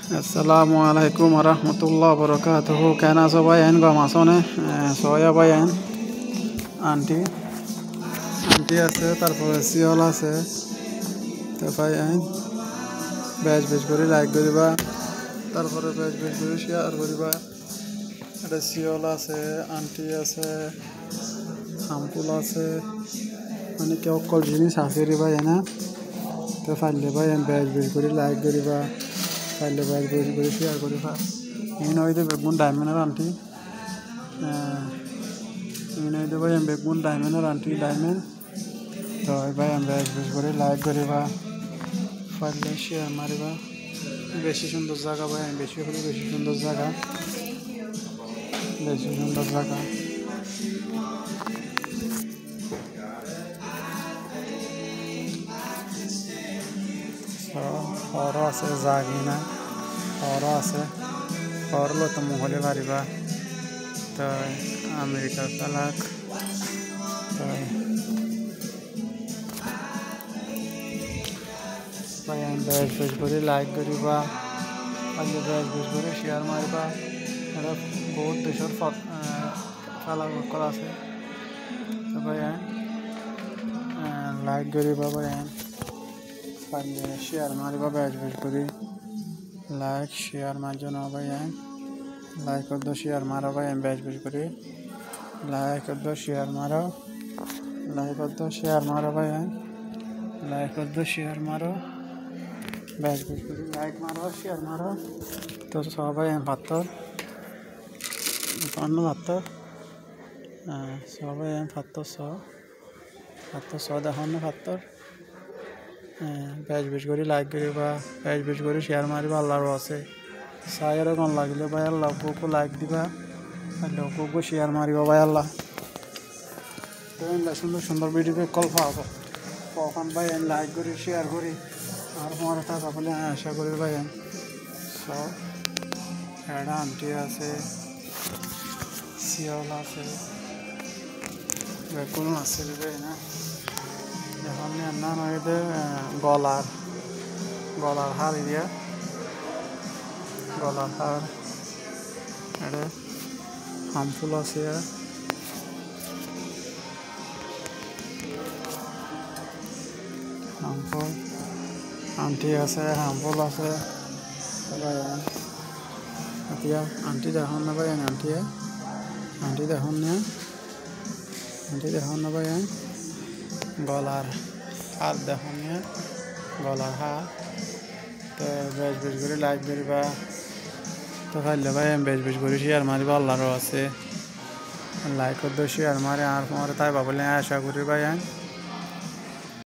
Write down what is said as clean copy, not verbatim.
Assalamualaikum warahmatullahi wabarakatuh. Kena so bayan gua masone soya bayan anti আছে তারপরে Seoul আছে তো বায়ান বেশ করে লাইক করিবা তারপরে বেশ করে শেয়ার করিবা এটা সিওল আছে আন্টি আছে হামপুল আছে মানে কেউ কল জিনিস আছে রে ভাই না তো ফাইলে বায়ান বেশ করে লাইক করিবা ফাইলে বেশ করে শেয়ার করিবা এই নইতে বেগুন ডায়মন্ডের আন্টি এই নইতে বায়ান বেগুন ডায়মন্ডের আন্টি ডায়মন্ড তো ভাই আমরা বেশ করে লাইক করিবা ফাইলে শেয়ার মারিবা বেশি সুন্দর জায়গা ভাই বেশি সুন্দর জায়গা হরও আছে জাগিনা হরও আছে হরলো তো মহলে পারিবা তো আমেরিকার চালাক তো ভাই আমি বেশ করে লাইক করিবা আগে বেশ করে শেয়ার মারিবা এটা বহুত দেশের খেলা করা আছে তো ভাই লাইক করিবা ভাই পারলে শেয়ার মারিবা বেশ করে লাইক শেয়ার মারছো না ভাই লাইক कर दो शेयर मारो भाई बेच করে लाइक कर दो शेयर मारो भाई लाइक कर दो शेयर मारो बेच করে लाइक मारो शेयर मारो तो সবাই পাত্তর সবাই পাত্তর দেখান পাত্তর বেশ করে লাইক করিবা বেশ করে শেয়ার মারিবা আল্লাহর আছে সায়ের কোন লাগলে ভাই আল্লাহ ওকে লাইক দিবা আর ওকে শেয়ার মারিবা ভাই আল্লাহ তো সুন্দর ভিডিও কল পাবো কখন ভাই লাইক করি শেয়ার করি আর তোমার টাকা বলে আশা করি ভাই সব এটা আন্টি আছে শিয়াল আছে বেগুন আছে ভাই না এখন না নয় গলার হার দিয়া গলার হার এটা হামফুল আছে হামফুল আন্টি আছে হামফুল আছে এতিয়া আন্টি দেখুন না ভাই আন্টি দেখুন না ভাই গলার হার দেখুন গলার হার তো বেশ করে লাইক করিবা তো ফাইলে ভাই বেশ করে শেয়ার মারিবা আল্লাহরও আছে লাইক করে শেয়ার মারে আর তোমার তাই ভাবলে আশা করি ভাই